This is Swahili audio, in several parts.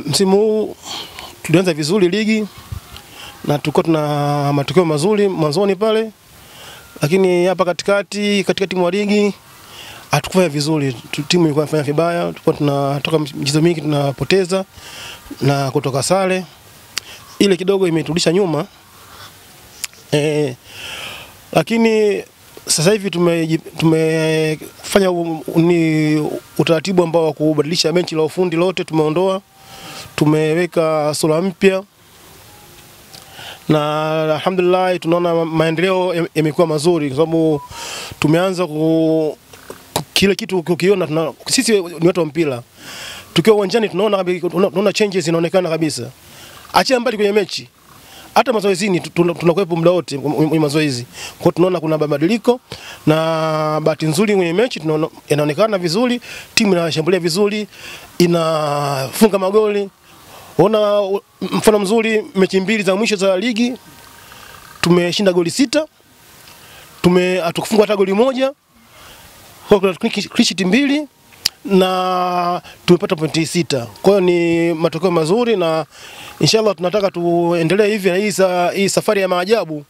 Msimu huu tulianza vizuri ligi na tulikuwa tuna matokeo mazuri mwanzoni pale, lakini hapa katikati mwa ligi hatukufanya vizuri. Timu ilikuwa inafanya vibaya, tulikuwa tunatoka michezo mingi tunapoteza na kutoka sare. Ile kidogo imeturudisha nyuma. Lakini sasa hivi tumefanya utaratibu ambao wa kubadilisha benchi la ufundi lote, tumeondoa, tumeweka sura mpya na alhamdulillah tunaona maendeleo yamekuwa mazuri kwa sababu tumeanza kile kitu kukiona. Sisi ni watu wa mpira, tukiwa uwanjani tunaona changes zinaonekana kabisa. Achia mbali kwenye mechi, hata mazoezini tunakuwepo muda wote kwenye mazoezi. Kwa tunaona kuna mabadiliko na bahati nzuri kwenye mechi tunaona inaonekana vizuri, timu inashambulia vizuri, inafunga magoli. Ona mfano mzuri, mechi mbili za mwisho za ligi tumeshinda goli 6, hatukufunga hata goli moja, kwa clean sheet 2 na tumepata pointi 6. Kwa hiyo ni matokeo mazuri na inshallah tunataka tuendelee hivi, na hii safari ya maajabu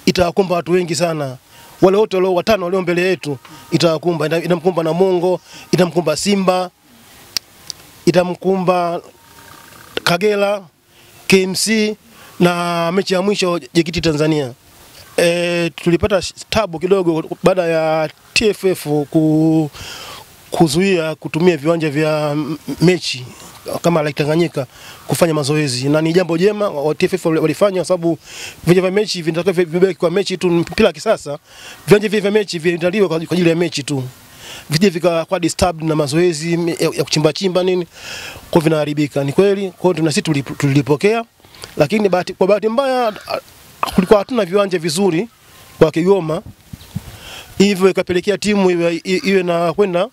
itawakumba watu wengi sana. Wale wote wale watano walio mbele yetu itawakumba, itamkumba Namungo, itamkumba Simba, itamkumba Kagera, KMC na mechi ya mwisho JKT Tanzania. Tulipata tabu kidogo baada ya TFF kuzuia kutumia viwanja vya mechi kama Lake Tanganyika kufanya mazoezi, na ni jambo jema wa TFF walifanya kwa sababu viwanja vya mechi vinataka vibaki kwa mechi tu. Mpira kisasa, viwanja vya mechi viandaliwa kwa ajili ya mechi tu, vije vikawa disturbed na mazoezi ya kuchimba nini, kwa vinaharibika. Ni kweli, kwa hiyo tuna sisi tulipokea, lakini kwa bahati mbaya kulikuwa hatuna viwanja vizuri kwa Kigoma, hivyo ikapelekea timu iwe na kwenda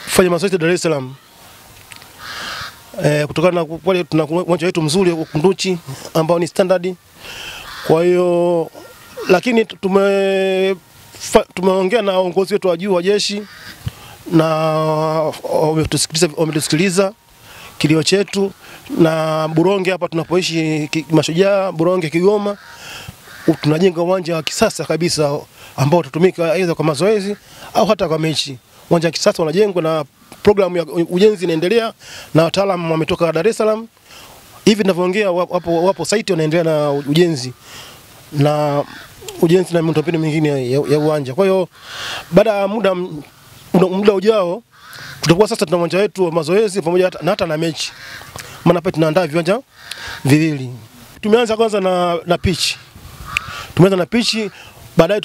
kufanya mazoezi Dar es Salaam. Kutokana na pale tuna uwanja wetu mzuri Kunduchi ambao ni standard. Kwa hiyo lakini tumeongea na uongozi wetu wa juu wa jeshi na wametusikiliza kilio chetu, na Buronge hapa tunapoishi Mashujaa, Buronge Kigoma, tunajenga uwanja wa kisasa kabisa ambao utatumika aidha kwa mazoezi au hata kwa mechi. Uwanja wa kisasa unajengwa na programu ya ujenzi inaendelea na wataalamu wametoka Dar es Salaam. Hivi ninavyoongea wapo site wanaendelea na ujenzi na miundombinu mingine ya uwanja. Kwa hiyo baada ya muda ujao tutakuwa sasa tuna uwanja wetu wa mazoezi pamoja na hata na mechi. Maana pale tunaandaa viwanja viwili. Tumeanza kwanza na pitch. Tumeanza na pitch, baadaye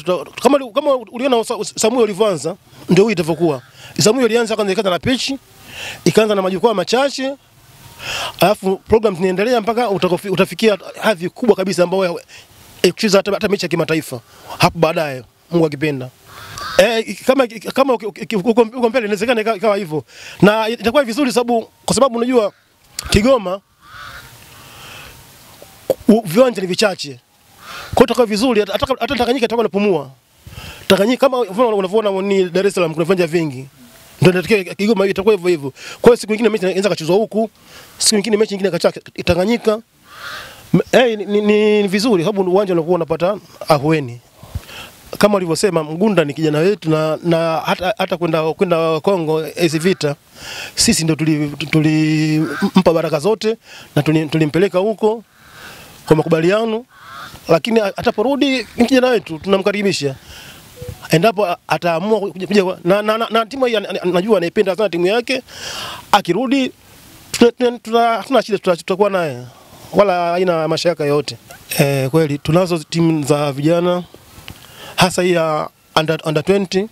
kama uliona Samuel alivyoanza ndio hii itavyokuwa. Samuel alianza kwanza na pitch, ikaanza na majukwaa machache, alafu program zinaendelea mpaka utafikia hadhi kubwa kabisa ambayo kucheza hata mechi ya kimataifa hapo baadaye, Mungu akipenda. Kama uko mbele inawezekana ikawa hivyo, na itakuwa vizuri kwa sababu unajua Kigoma viwanja ni vichache. Kwa hiyo itakuwa vizuri hata Tanganyika itakuwa inapumua. Tanganyika kama unavyoona ni Dar es Salaam kuna viwanja vingi, ndio inatakiwa Kigoma itakuwa hivyo hivyo. Kwa hiyo siku nyingine mechi inaweza kachezwa huku, siku nyingine mechi nyingine kacha Tanganyika. Ni vizuri sababu uwanja unakuwa unapata ahueni. Kama walivyosema Mgunda ni kijana wetu na hata kwenda Kongo AC Vita, sisi ndio tulimpa baraka zote na tulimpeleka huko kwa makubaliano, lakini ataporudi ni kijana wetu, tunamkaribisha. Endapo ataamua kuja na timu hii, najua anaipenda sana timu yake, akirudi tuna shida, tutakuwa naye wala haina mashaka yote. Kweli tunazo timu za vijana, hasa hii ya under 20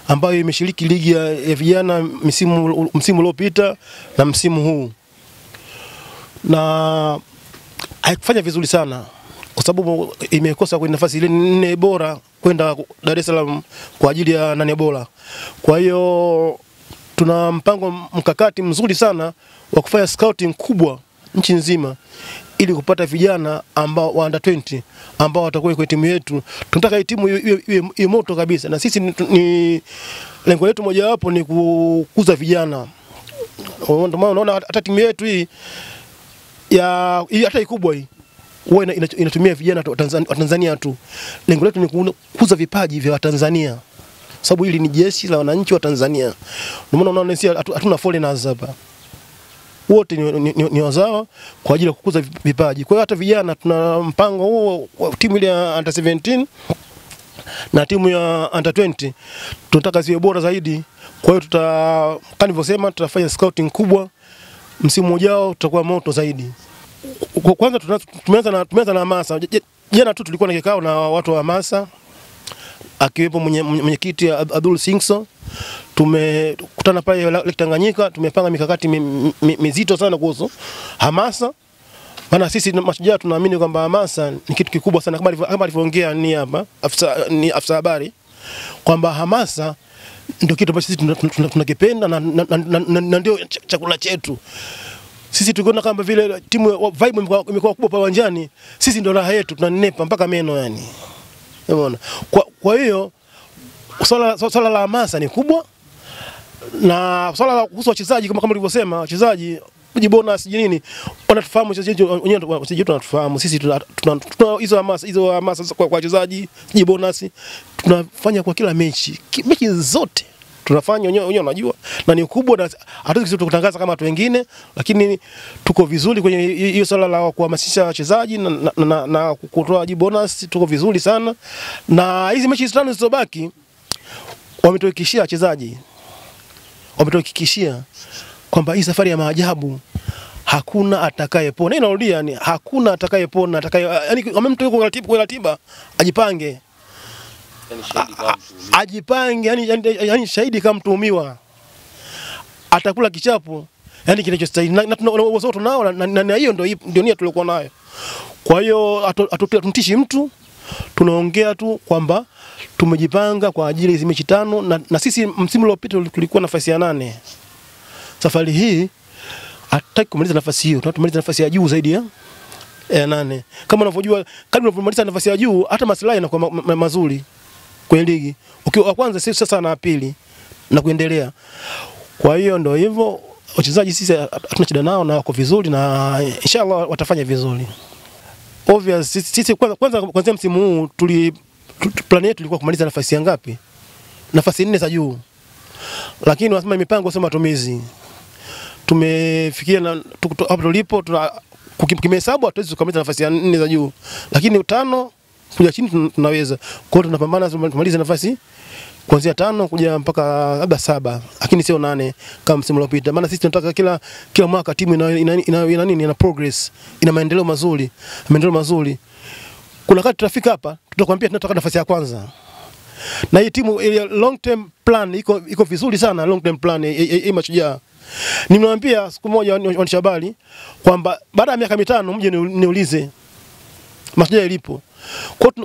ambayo imeshiriki ligi ya vijana msimu uliopita na msimu huu, na haikufanya vizuri sana kwa sababu imekosa kwenye nafasi ile 4 bora kwenda Dar es Salaam kwa ajili ya 8 bora. Kwa hiyo tuna mpango mkakati mzuri sana wa kufanya scouting kubwa nchi nzima ili kupata vijana ambao wa under 20 ambao watakuwa kwa timu yetu. Tunataka hii timu iwe moto kabisa, na sisi ni lengo letu moja wapo ni kukuza vijana Ndio maana unaona hata timu yetu hii hata ikubwa hii huwa inatumia vijana wa Tanzania tu. Lengo letu ni kukuza vipaji vya Watanzania, sababu hili ni jeshi la wananchi wa Tanzania. Ndio maana unaona sisi hatuna foreigners hapa, wote ni wazawa kwa ajili ya kukuza vipaji. Kwa hiyo hata vijana tuna mpango huo wa timu ile ya under 17 na timu ya under 20 tunataka ziwe bora zaidi. Kwa hiyo kama nilivyosema, tutafanya scouting kubwa. Msimu ujao tutakuwa moto zaidi. Kwanza tumeanza na hamasa. Jana tu tulikuwa na kikao na watu wa hamasa, akiwepo mwenyekiti Abdul Singso. Tumekutana pale Lake Tanganyika, tumepanga mikakati mizito sana kuhusu hamasa. Maana sisi Mashujaa tunaamini kwamba hamasa ni kitu kikubwa sana, kama alivyoongea ni hapa afisa habari, kwamba hamasa ndio kitu ambacho sisi tunakipenda na ndio chakula chetu. Sisi tukiona kama vile timu vibe imekuwa kubwa pa uwanjani, sisi ndio raha yetu, tunanepa mpaka meno yani. Unaona? Kwa hiyo swala la hamasa ni kubwa, na swala la kuhusu wachezaji kama ulivyosema, wachezaji bonus nini, wanatufahamu wachezaji wenyewe, tunatufahamu sisi, tuna hizo hamasa kwa wachezaji, bonus tunafanya kwa kila mechi zote tunafanya wenyewe unajua, na ni kubwa, na hatuwezi kutangaza kama watu wengine, lakini tuko vizuri kwenye hiyo swala la kuhamasisha wachezaji na kutoa bonus, tuko vizuri sana. Na hizi mechi 5 zilizobaki wametuhakikishia wachezaji, wametuhakikishia kwamba hii safari ya maajabu hakuna atakayepona. Inarudia, yani hakuna atakayepona, yani wamemtoa kwa ratiba ajipange. Ajipange, yani shahidi kama mtuhumiwa atakula kichapo, yani kinachostahili, na tunao tunao, na hiyo ndio nia tulikuwa nayo. Kwa hiyo hatuntishi mtu, tunaongea tu kwamba tumejipanga kwa ajili hizo mechi 5, na sisi msimu uliopita tulikuwa nafasi ya 8. Safari hii hataki kumaliza nafasi hiyo, tunataka tumalize nafasi ya juu zaidi ya 8. Kama unavyojua, kadri unavyomaliza nafasi ya juu, hata maslahi yanakuwa mazuri kwenye ligi. Ukiwa wa kwanza sisi sasa na pili na kuendelea. Kwa hiyo ndio hivyo, wachezaji sisi hatuna shida nao na wako vizuri, na inshallah watafanya vizuri. Obvious sisi kwanza msimu huu plan yetu ilikuwa kumaliza nafasi ya ngapi? Nafasi 4 za juu. Lakini wanasema mipango sio matumizi. Tumefikia hapo tulipo, kimehesabu hatuwezi kumaliza nafasi ya 4 za juu. Lakini 5 kuja chini tunaweza. Kwa hiyo tunapambana tumalize nafasi kuanzia 5 kuja mpaka labda 7, lakini sio 8 kama msimu uliopita. Maana sisi tunataka kila mwaka timu ina progress, ina maendeleo mazuri. Kuna wakati tutafika hapa tutakwambia tunataka nafasi ya kwanza. Na hii timu long term plan iko vizuri sana, long term plan hii Mashujaa. Nimemwambia siku moja waandishi habari kwamba baada ya miaka 5 mje niulize Mashujaa ilipo.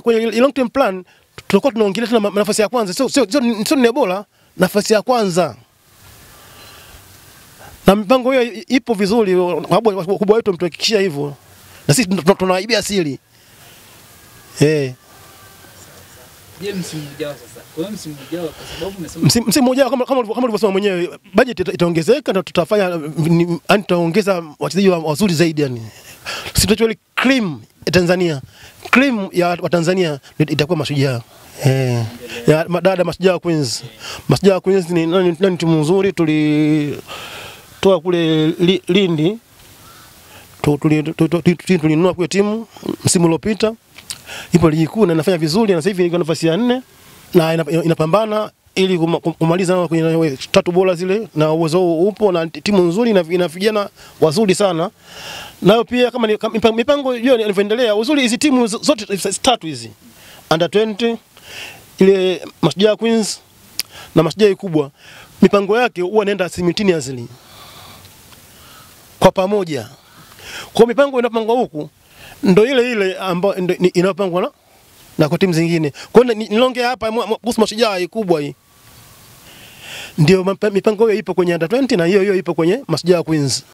Kwenye long term plan tutakuwa tunaongelea tena nafasi ya kwanza, sio ni bora, nafasi ya kwanza. Na mipango hiyo ipo vizuri, wakubwa wetu mtuhakikishia hivyo. Na sisi tunawaibia siri. Je, msimu ujao sasa? Kwa hiyo msimu ujao, kwa sababu umesema msimu ujao kama ulivyosema mwenyewe, budget itaongezeka na tutafanya, tutaongeza wachezaji wazuri zaidi yani. Sisi tunachole cream ya Tanzania. Cream ya Watanzania itakuwa Mashujaa. Ya madada Mashujaa Queens. Mashujaa Queens ni timu nzuri, tulitoa kule Lindi. Tulinunua kwa timu msimu uliopita. Ipo ligi kuu na inafanya vizuri, na sasa hivi iko nafasi ya 4 na inapambana ili kumaliza kwenye 3 bora zile, na uwezo upo, na timu nzuri ina vijana wazuri sana. Nayo pia kama mipango hiyo inavyoendelea, uzuri hizi timu zote 3 hizi under 20, ile Mashujaa Queens na Mashujaa kubwa, mipango yake huwa inaenda simultaneously kwa pamoja. Kwa mipango inapangwa huku ndio ile ambayo inapangwa na kwa timu zingine. Kwa hiyo nilongea hapa kuhusu Mashujaa kubwa hii, ndio mipango hiyo ipo kwenye under 20 na hiyo ipo kwenye Mashujaa Queens.